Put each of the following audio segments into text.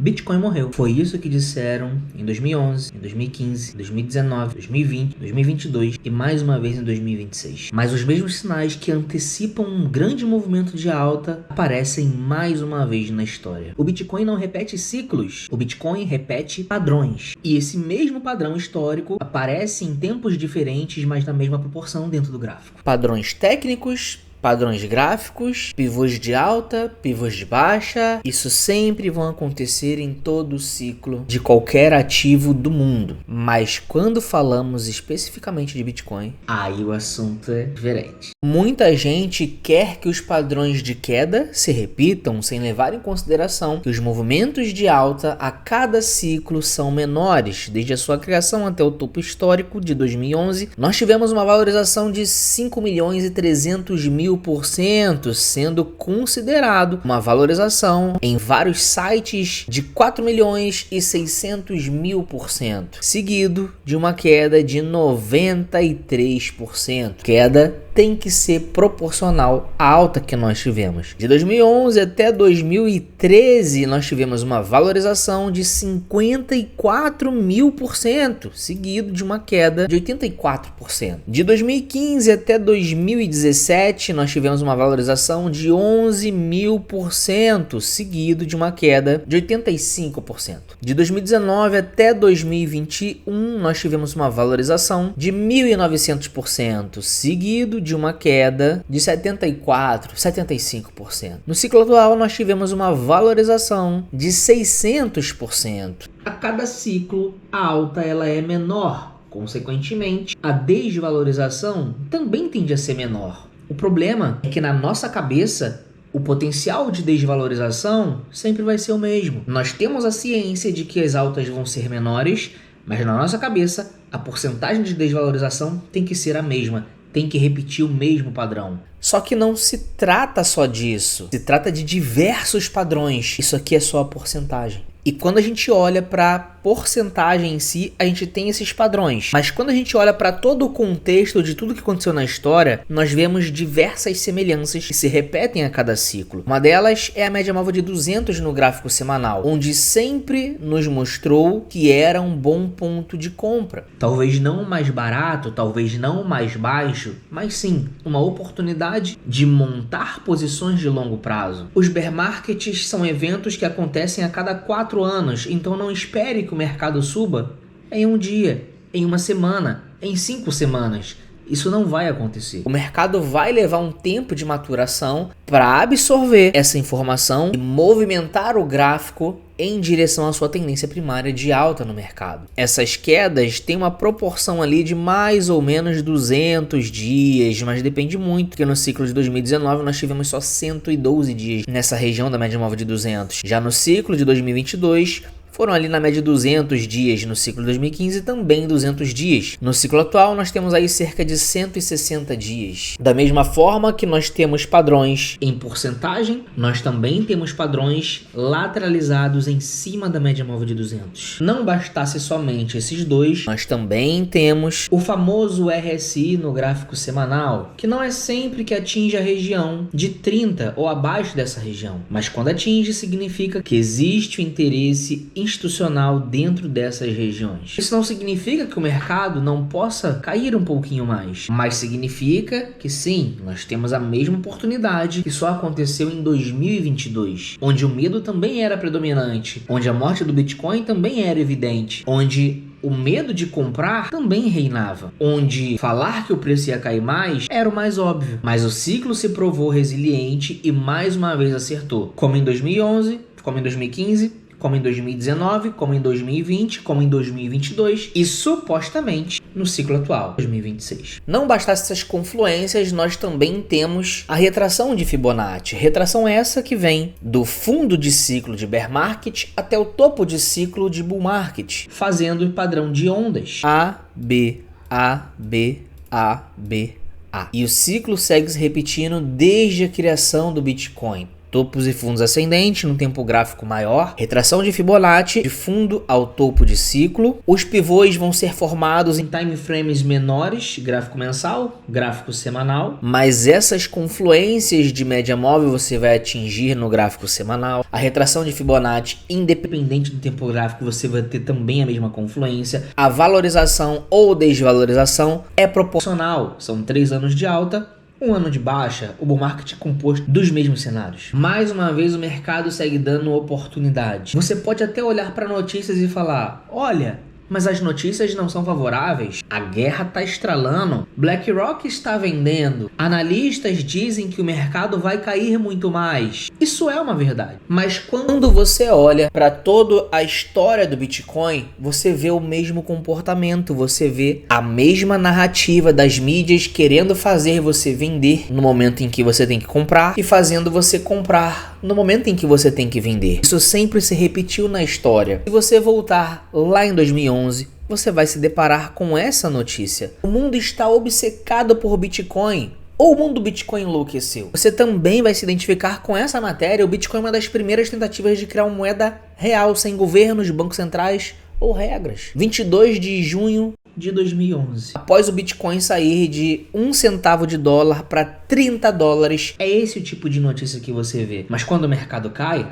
Bitcoin morreu. Foi isso que disseram em 2011, em 2015, 2019, 2020, 2022 e mais uma vez em 2026. Mas os mesmos sinais que antecipam um grande movimento de alta aparecem mais uma vez na história. O Bitcoin não repete ciclos, o Bitcoin repete padrões. E esse mesmo padrão histórico aparece em tempos diferentes, mas na mesma proporção dentro do gráfico. Padrões técnicos, padrões gráficos, pivôs de alta, pivôs de baixa, isso sempre vão acontecer em todo o ciclo de qualquer ativo do mundo. Mas quando falamos especificamente de Bitcoin, aí o assunto é diferente. Muita gente quer que os padrões de queda se repitam sem levar em consideração que os movimentos de alta a cada ciclo são menores. Desde a sua criação até o topo histórico de 2011, nós tivemos uma valorização de 5.300.000%, sendo considerado uma valorização em vários sites de 4.600.000%, seguido de uma queda de 93%. Queda tem que ser proporcional à alta que nós tivemos. De 2011 até 2013, nós tivemos uma valorização de 54.000%, seguido de uma queda de 84%. De 2015 até 2017, nós tivemos uma valorização de 11.000%, seguido de uma queda de 85%. De 2019 até 2021, nós tivemos uma valorização de 1.900%, seguido de uma queda de 75%. No ciclo atual, nós tivemos uma valorização de 600%. A cada ciclo, a alta ela é menor. Consequentemente, a desvalorização também tende a ser menor. O problema é que na nossa cabeça, o potencial de desvalorização sempre vai ser o mesmo. Nós temos a ciência de que as altas vão ser menores, mas na nossa cabeça, a porcentagem de desvalorização tem que ser a mesma. Tem que repetir o mesmo padrão. Só que não se trata só disso. Se trata de diversos padrões. Isso aqui é só a porcentagem. E quando a gente olha para a porcentagem em si, a gente tem esses padrões. Mas quando a gente olha para todo o contexto de tudo que aconteceu na história, nós vemos diversas semelhanças que se repetem a cada ciclo. Uma delas é a média móvel de 200 no gráfico semanal, onde sempre nos mostrou que era um bom ponto de compra. Talvez não o mais barato, talvez não o mais baixo, mas sim uma oportunidade de montar posições de longo prazo. Os bear markets são eventos que acontecem a cada 4 anos, então não espere que o mercado suba em um dia, em uma semana, em 5 semanas. Isso não vai acontecer. O mercado vai levar um tempo de maturação para absorver essa informação e movimentar o gráfico em direção à sua tendência primária de alta no mercado. Essas quedas têm uma proporção ali de mais ou menos 200 dias, mas depende muito, porque no ciclo de 2019 nós tivemos só 112 dias nessa região da média móvel de 200. Já no ciclo de 2022, foram ali na média 200 dias, no ciclo de 2015 também 200 dias. No ciclo atual nós temos aí cerca de 160 dias. Da mesma forma que nós temos padrões em porcentagem, nós também temos padrões lateralizados em cima da média móvel de 200. Não bastasse somente esses dois, nós também temos o famoso RSI no gráfico semanal, que não é sempre que atinge a região de 30 ou abaixo dessa região, mas quando atinge significa que existe o interesse institucional dentro dessas regiões. Isso não significa que o mercado não possa cair um pouquinho mais, mas significa que sim, nós temos a mesma oportunidade que só aconteceu em 2022, onde o medo também era predominante, onde a morte do Bitcoin também era evidente, onde o medo de comprar também reinava, onde falar que o preço ia cair mais era o mais óbvio, mas o ciclo se provou resiliente e mais uma vez acertou, como em 2011, como em 2015, como em 2019, como em 2020, como em 2022 e supostamente no ciclo atual, 2026. Não bastasse essas confluências, nós também temos a retração de Fibonacci. Retração essa que vem do fundo de ciclo de bear market até o topo de ciclo de bull market, fazendo o padrão de ondas A, B, A, B, A, B, A. E o ciclo segue se repetindo desde a criação do Bitcoin. topos e fundos ascendentes no tempo gráfico maior, retração de Fibonacci de fundo ao topo de ciclo. Os pivôs vão ser formados em time frames menores, gráfico mensal, gráfico semanal, mas essas confluências de média móvel você vai atingir no gráfico semanal. A retração de Fibonacci, independente do tempo gráfico, você vai ter também a mesma confluência. A valorização ou desvalorização é proporcional, são 3 anos de alta, 1 ano de baixa. O bull market é composto dos mesmos cenários. Mais uma vez o mercado segue dando oportunidade. Você pode até olhar para notícias e falar, olha, mas as notícias não são favoráveis. A guerra está estralando. BlackRock está vendendo. Analistas dizem que o mercado vai cair muito mais. Isso é uma verdade. Mas quando você olha para toda a história do Bitcoin, você vê o mesmo comportamento. Você vê a mesma narrativa das mídias querendo fazer você vender no momento em que você tem que comprar e fazendo você comprar no momento em que você tem que vender. Isso sempre se repetiu na história. Se você voltar lá em 2011, você vai se deparar com essa notícia. O mundo está obcecado por Bitcoin. Ou o mundo do Bitcoin enlouqueceu? Você também vai se identificar com essa matéria. O Bitcoin é uma das primeiras tentativas de criar uma moeda real, sem governos, bancos centrais ou regras. 22 de junho de 2011. Após o Bitcoin sair de 1 centavo de dólar para 30 dólares. É esse o tipo de notícia que você vê. Mas quando o mercado cai,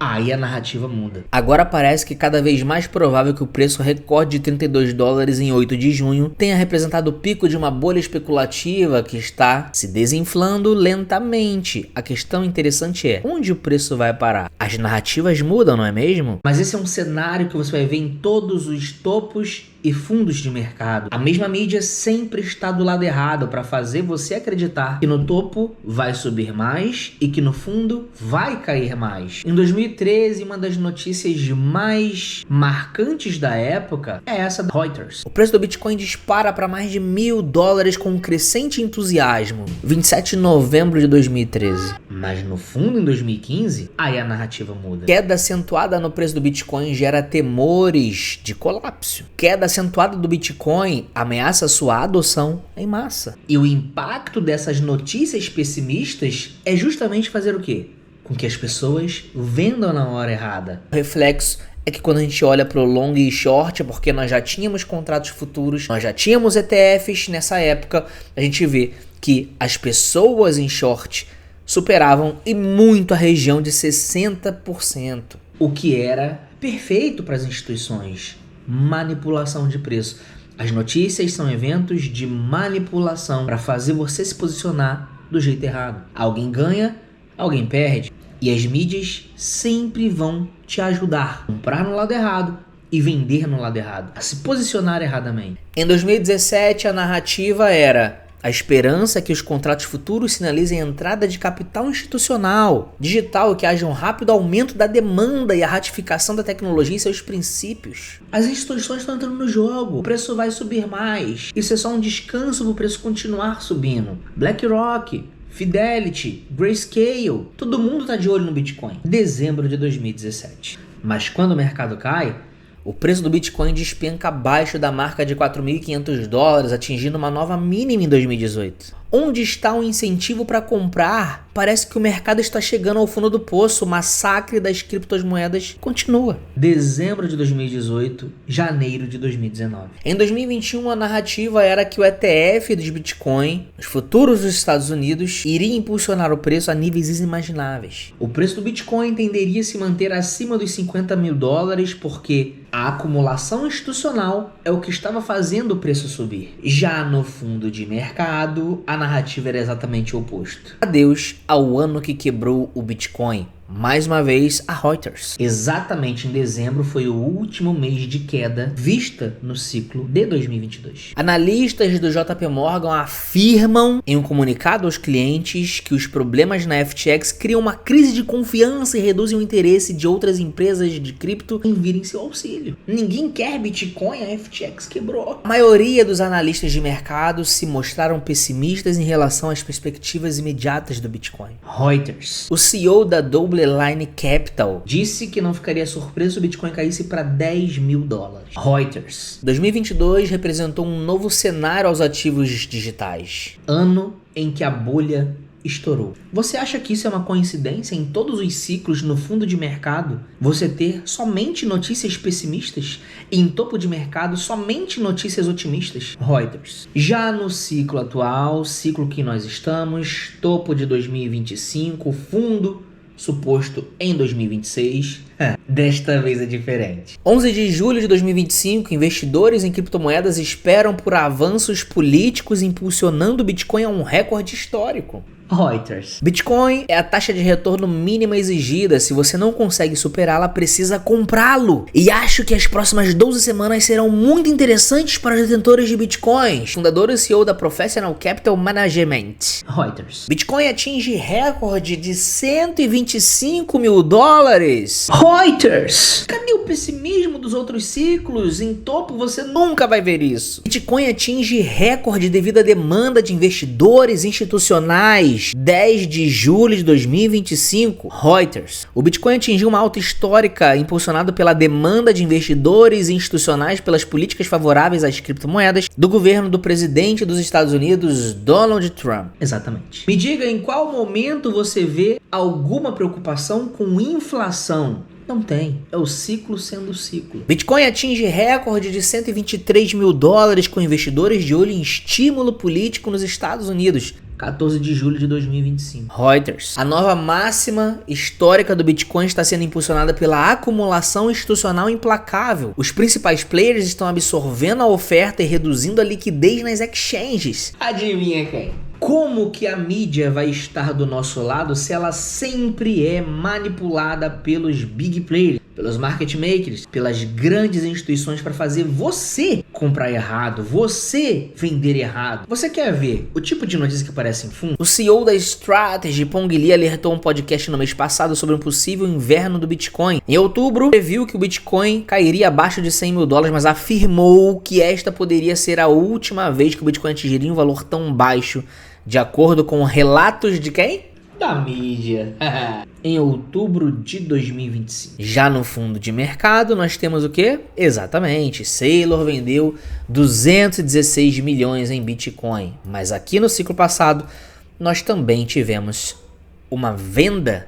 aí a narrativa muda. Agora parece que cada vez mais provável que o preço recorde de 32 dólares em 8 de junho tenha representado o pico de uma bolha especulativa que está se desinflando lentamente. A questão interessante é, onde o preço vai parar? As narrativas mudam, não é mesmo? Mas esse é um cenário que você vai ver em todos os topos e fundos de mercado. A mesma mídia sempre está do lado errado para fazer você acreditar que no topo vai subir mais e que no fundo vai cair mais. Em 2013, uma das notícias mais marcantes da época é essa da Reuters. O preço do Bitcoin dispara para mais de $1.000 com um crescente entusiasmo. 27 de novembro de 2013. Mas no fundo, em 2015, aí a narrativa muda. Queda acentuada no preço do Bitcoin gera temores de colapso. Queda acentuada do Bitcoin ameaça sua adoção em massa. E o impacto dessas notícias pessimistas é justamente fazer o quê? Com que as pessoas vendam na hora errada. O reflexo é que quando a gente olha para o long e short, porque nós já tínhamos contratos futuros, nós já tínhamos ETFs nessa época, a gente vê que as pessoas em short superavam e muito a região de 60%, o que era perfeito para as instituições. Manipulação de preço. As notícias são eventos de manipulação para fazer você se posicionar do jeito errado. Alguém ganha, alguém perde. E as mídias sempre vão te ajudar a comprar no lado errado e vender no lado errado, a se posicionar erradamente. Em 2017, a narrativa era a esperança é que os contratos futuros sinalizem a entrada de capital institucional, digital, que haja um rápido aumento da demanda e a ratificação da tecnologia e seus princípios. As instituições estão entrando no jogo, o preço vai subir mais. Isso é só um descanso para o preço continuar subindo. BlackRock, Fidelity, Grayscale, todo mundo está de olho no Bitcoin. Dezembro de 2017. Mas quando o mercado cai, o preço do Bitcoin despenca abaixo da marca de $4.500, atingindo uma nova mínima em 2018. Onde está o incentivo para comprar? Parece que o mercado está chegando ao fundo do poço. O massacre das criptomoedas continua. Dezembro de 2018, janeiro de 2019. Em 2021, a narrativa era que o ETF dos Bitcoin, os futuros dos Estados Unidos, iria impulsionar o preço a níveis inimagináveis. O preço do Bitcoin tenderia a se manter acima dos $50 mil porque a acumulação institucional é o que estava fazendo o preço subir. Já no fundo de mercado, a narrativa era exatamente o oposto. Adeus ao ano que quebrou o Bitcoin. Mais uma vez, a Reuters. Exatamente em dezembro foi o último mês de queda vista no ciclo de 2022. Analistas do JP Morgan afirmam em um comunicado aos clientes que os problemas na FTX criam uma crise de confiança e reduzem o interesse de outras empresas de cripto em virem seu auxílio. Ninguém quer Bitcoin, a FTX quebrou. A maioria dos analistas de mercado se mostraram pessimistas em relação às perspectivas imediatas do Bitcoin. Reuters. O CEO da Double Line Capital disse que não ficaria surpreso se o Bitcoin caísse para $10 mil. Reuters. 2022 representou um novo cenário aos ativos digitais. Ano em que a bolha estourou. Você acha que isso é uma coincidência em todos os ciclos no fundo de mercado? Você ter somente notícias pessimistas e em topo de mercado somente notícias otimistas? Reuters. Já no ciclo atual, ciclo que nós estamos, topo de 2025, fundo suposto em 2026. Desta vez é diferente. 11 de julho de 2025, investidores em criptomoedas esperam por avanços políticos impulsionando o Bitcoin a um recorde histórico. Reuters. Bitcoin é a taxa de retorno mínima exigida. Se você não consegue superá-la, precisa comprá-lo. E acho que as próximas 12 semanas serão muito interessantes para os detentores de Bitcoins. Fundador e CEO da Professional Capital Management. Reuters. Bitcoin atinge recorde de $125 mil. Reuters. Cadê o pessimismo dos outros ciclos? Em topo você nunca vai ver isso. Bitcoin atinge recorde devido à demanda de investidores institucionais. 10 de julho de 2025, Reuters. O Bitcoin atingiu uma alta histórica impulsionado pela demanda de investidores institucionais pelas políticas favoráveis às criptomoedas do governo do presidente dos Estados Unidos, Donald Trump. Exatamente. Me diga em qual momento você vê alguma preocupação com inflação. Não tem. É o ciclo sendo ciclo. Bitcoin atinge recorde de $123 mil com investidores de olho em estímulo político nos Estados Unidos. 14 de julho de 2025. Reuters. A nova máxima histórica do Bitcoin está sendo impulsionada pela acumulação institucional implacável. Os principais players estão absorvendo a oferta e reduzindo a liquidez nas exchanges. Adivinha quem? Como que a mídia vai estar do nosso lado se ela sempre é manipulada pelos big players, pelos market makers, pelas grandes instituições para fazer você comprar errado, você vender errado? Você quer ver o tipo de notícia que aparece em fundo? O CEO da Strategy, Pong Lee, alertou um podcast no mês passado sobre um possível inverno do Bitcoin. Em outubro, previu que o Bitcoin cairia abaixo de $100 mil, mas afirmou que esta poderia ser a última vez que o Bitcoin atingiria um valor tão baixo, de acordo com relatos de quem? Da mídia. Em outubro de 2025. Já no fundo de mercado, nós temos o quê? Exatamente, Saylor vendeu 216 milhões em Bitcoin. Mas aqui no ciclo passado, nós também tivemos uma venda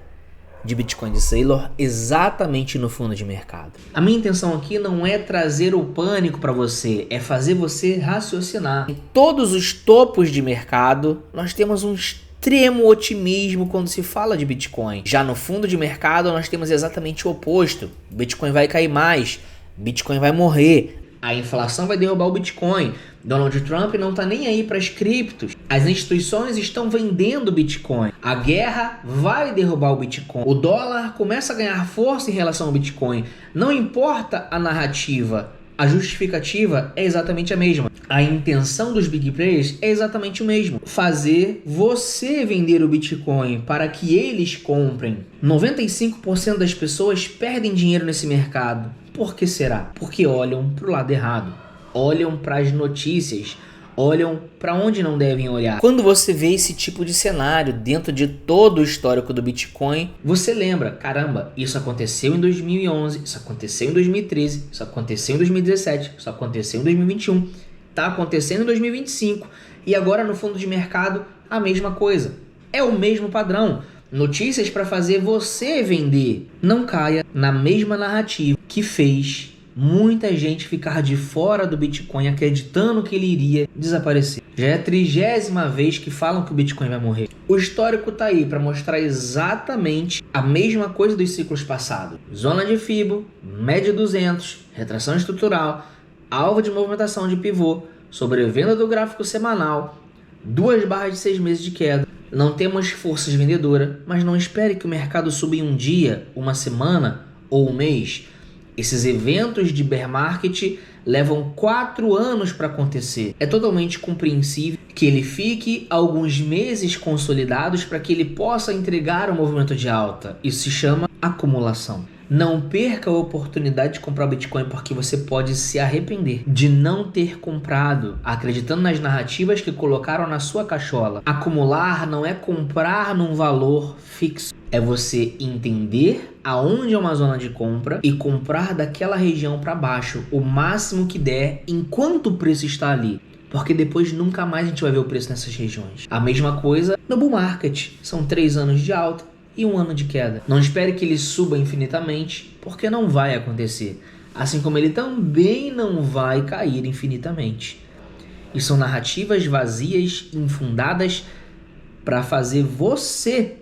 de Bitcoin de Saylor exatamente no fundo de mercado. A minha intenção aqui não é trazer o pânico para você, é fazer você raciocinar. Em todos os topos de mercado, nós temos um extremo otimismo quando se fala de Bitcoin. Já no fundo de mercado, nós temos exatamente o oposto. Bitcoin vai cair mais, Bitcoin vai morrer. A inflação vai derrubar o Bitcoin. Donald Trump não tá nem aí para as criptos. As instituições estão vendendo Bitcoin. A guerra vai derrubar o Bitcoin. O dólar começa a ganhar força em relação ao Bitcoin. Não importa a narrativa, a justificativa é exatamente a mesma. A intenção dos big players é exatamente o mesmo. Fazer você vender o Bitcoin para que eles comprem. 95% das pessoas perdem dinheiro nesse mercado. Por que será? Porque olham para o lado errado. Olham para as notícias. Olham para onde não devem olhar. Quando você vê esse tipo de cenário dentro de todo o histórico do Bitcoin, você lembra, caramba, isso aconteceu em 2011, isso aconteceu em 2013, isso aconteceu em 2017, isso aconteceu em 2021, tá acontecendo em 2025 e agora no fundo de mercado a mesma coisa. É o mesmo padrão. Notícias para fazer você vender. Não caia na mesma narrativa que fez muita gente ficar de fora do Bitcoin acreditando que ele iria desaparecer. Já é a 30ª vez que falam que o Bitcoin vai morrer. O histórico tá aí para mostrar exatamente a mesma coisa dos ciclos passados. Zona de Fibo, média 200, retração estrutural, alvo de movimentação de pivô, sobrevenda do gráfico semanal, 2 barras de 6 meses de queda. Não temos forças vendedoras, mas não espere que o mercado suba em um dia, uma semana ou um mês. Esses eventos de bear market levam 4 anos para acontecer. É totalmente compreensível que ele fique alguns meses consolidados para que ele possa entregar um movimento de alta. Isso se chama acumulação. Não perca a oportunidade de comprar Bitcoin porque você pode se arrepender de não ter comprado, acreditando nas narrativas que colocaram na sua cachola. Acumular não é comprar num valor fixo. É você entender aonde é uma zona de compra e comprar daquela região para baixo o máximo que der enquanto o preço está ali. porque depois nunca mais a gente vai ver o preço nessas regiões. A mesma coisa no bull market. São 3 anos de alta e 1 ano de queda. Não espere que ele suba infinitamente, porque não vai acontecer. Assim como ele também não vai cair infinitamente. E são narrativas vazias, infundadas, para fazer você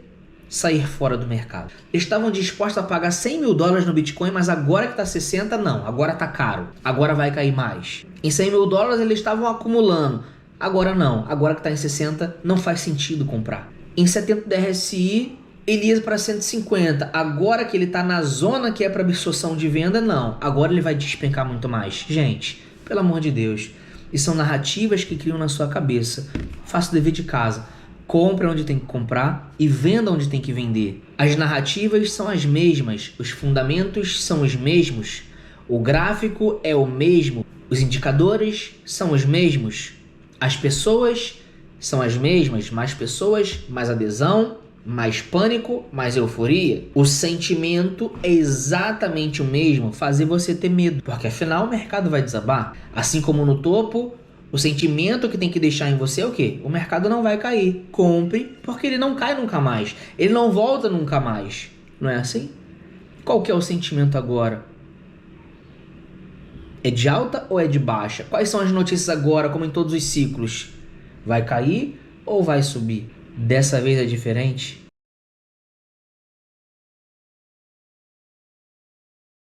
sair fora do mercado. Eles estavam dispostos a pagar 100 mil dólares no Bitcoin, mas agora que está 60, não. Agora está caro. Agora vai cair mais. Em 100 mil dólares eles estavam acumulando. Agora não. Agora que está em 60, não faz sentido comprar. Em 70 do RSI, ele ia para 150. Agora que ele está na zona que é para absorção de venda, não. Agora ele vai despencar muito mais. Gente, pelo amor de Deus. E são narrativas que criam na sua cabeça. Faça o dever de casa. Compre onde tem que comprar e venda onde tem que vender. As narrativas são as mesmas, os fundamentos são os mesmos, o gráfico é o mesmo, os indicadores são os mesmos, as pessoas são as mesmas, mais pessoas, mais adesão, mais pânico, mais euforia. O sentimento é exatamente o mesmo, fazer você ter medo, porque afinal o mercado vai desabar. Assim como no topo, o sentimento que tem que deixar em você é o quê? O mercado não vai cair. Compre, porque ele não cai nunca mais. Ele não volta nunca mais. Não é assim? Qual que é o sentimento agora? É de alta ou é de baixa? Quais são as notícias agora, como em todos os ciclos? Vai cair ou vai subir? Dessa vez é diferente?